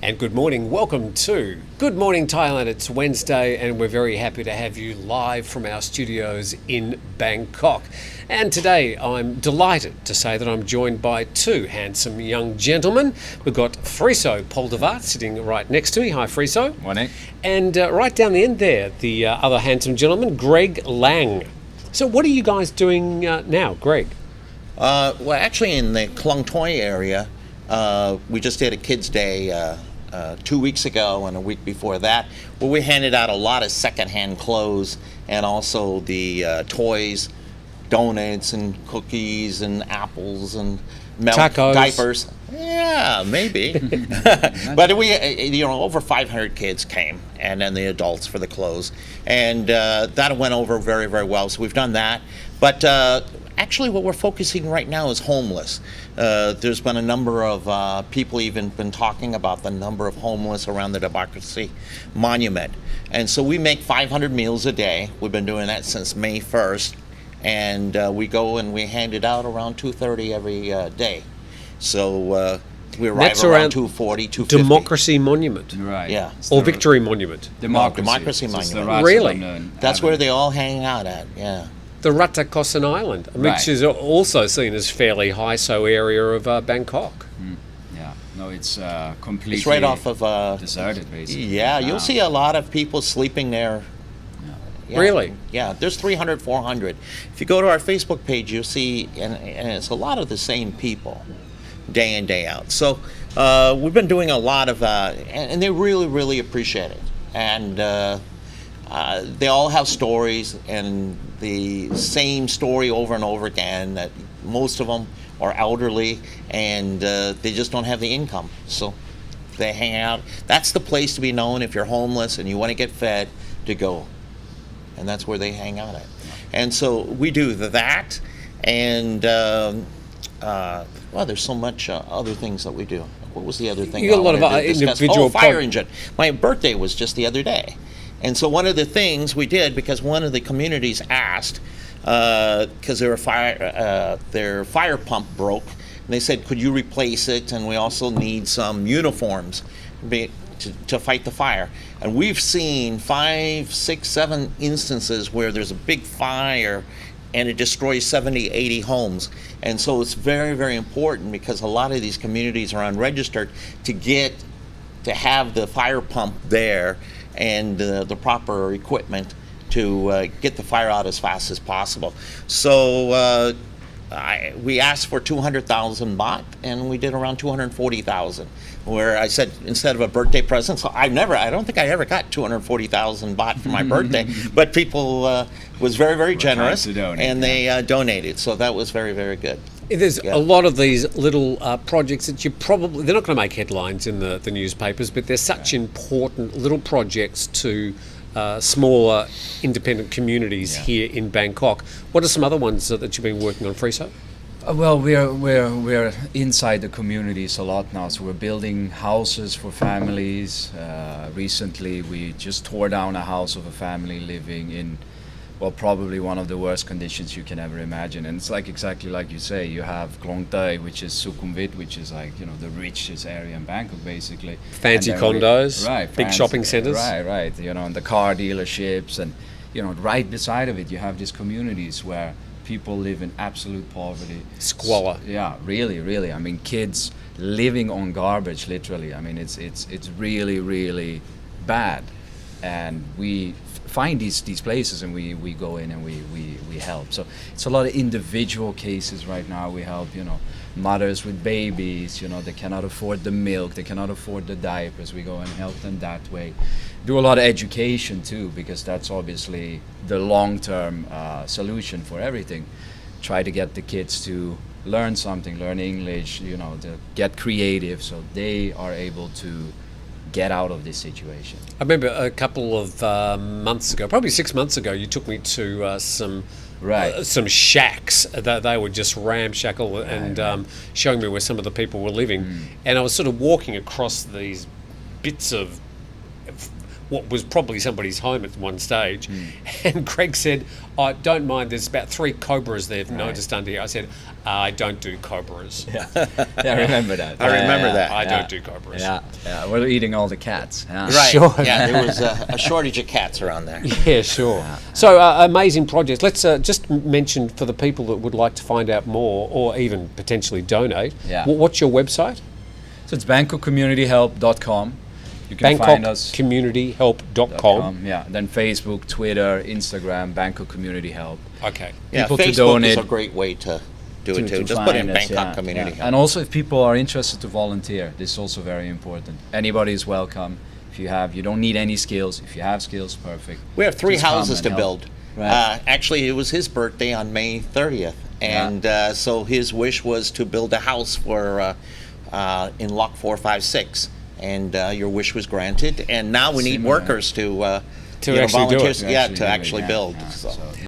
And good morning. Welcome to Good Morning Thailand. It's Wednesday and we're very happy to have you live from our studios in Bangkok. And today I'm delighted to say that I'm joined by two handsome young gentlemen. We've got Friso Poldervaart sitting right next to me. Hi, Friso. Morning. And right down the end there, the other handsome gentleman, Greg Lange. So what are you guys doing now, Greg? Well, actually in the Klung Toi area, we just did a Kids' Day 2 weeks ago and a week before that, where we handed out a lot of secondhand clothes and also the toys, donuts and cookies and apples and milk, tacos, diapers. Yeah, maybe. But we, over 500 kids came, and then the adults for the clothes, and that went over very, very well. So we've done that, but. Actually, what we're focusing right now is homeless. There's been a number of people even been talking about the number of homeless around the Democracy Monument. And so we make 500 meals a day. We've been doing that since May 1st. And we go and we hand it out around 2:30 every day. So we arrive around 2:40, 2:50. Democracy Monument. Right. Yeah. Or Victory Monument. Democracy So it's the Monument. Really? That's where they all hang out at, yeah. The Ratchakosan Island, which is also seen as fairly high-so area of Bangkok. Yeah. No, it's completely It's right off of deserted, basically. Yeah, you'll see a lot of people sleeping there. Yeah. Really? Yeah, there's 300, 400. If you go to our Facebook page, you'll see, and it's a lot of the same people, day in, day out. So we've been doing a lot of, and they really, really appreciate it. And they all have stories, and the same story over and over again, that most of them are elderly and they just don't have the income. So they hang out. That's the place to be known if you're homeless and you want to get fed, to go. And that's where they hang out at. And so we do that, and well, there's so much other things that we do. What was the other thing? You got a lot of individual fire engine. My birthday was just the other day. And so one of the things we did, because one of the communities asked, because their fire pump broke, and they said, could you replace it? And we also need some uniforms to fight the fire. And we've seen 5, 6, 7 instances where there's a big fire and it destroys 70, 80 homes. And so it's very, very important, because a lot of these communities are unregistered, to have the fire pump there and the proper equipment to get the fire out as fast as possible. So we asked for 200,000 baht, and we did around 240,000. Where I said, instead of a birthday present, so I don't think I ever got 240,000 baht for my birthday, but people was very, very generous, and they donated. So that was very, very good. There's a lot of these little projects that they're not going to make headlines in the newspapers, but they're such important little projects to smaller independent communities here in Bangkok. What are some other ones that you've been working on, Friso? Well, we're inside the communities a lot now, so we're building houses for families. Recently, we just tore down a house of a family living in, well, probably one of the worst conditions you can ever imagine. And it's exactly like you say, you have Klong Toi, which is Sukhumvit, which is the richest area in Bangkok, basically. Fancy condos, big fancy, shopping centers. Right. And the car dealerships, and right beside of it, you have these communities where people live in absolute poverty. Squalor. Yeah, really. I mean, kids living on garbage, literally. I mean, it's really, really bad. And we find these places, and we go in and we help. So it's a lot of individual cases right now. We help, mothers with babies, they cannot afford the milk, they cannot afford the diapers. We go and help them that way. Do a lot of education too, because that's obviously the long-term solution for everything. Try to get the kids to learn something, learn English, to get creative, so they are able to get out of this situation. I remember a couple of months ago, probably 6 months ago, you took me to some shacks. They were just ramshackle, and showing me where some of the people were living. And I was sort of walking across these bits of what was probably somebody's home at one stage. And Greg said, "I don't mind, there's about 3 cobras they've noticed under here." I said, "I don't do cobras." Yeah, I remember that. I remember that. I don't do cobras. Yeah, we're eating all the cats. Yeah. Right. Sure. Yeah, there was a shortage of cats around there. Yeah, sure. So, amazing projects. Let's just mention for the people that would like to find out more or even potentially donate. Yeah. What's your website? So it's BangkokCommunityHelp.com. You can find us. BangkokCommunityHelp.com. Yeah. Then Facebook, Twitter, Instagram, Bangkok Community Help. Okay. Yeah, People to Facebook donate. is a great way to do it too. To Just put in find us, Bangkok Community Help. And also, if people are interested to volunteer, this is also very important. Anybody is welcome. If you don't need any skills. If you have skills, perfect. We have 3 Just come houses and to help. build. Right. Actually, it was his birthday on May 30th, and so his wish was to build a house for in Lock 456, and your wish was granted. And now we need Similar. workers to To actually do it. volunteers, to actually build. Yeah. So. So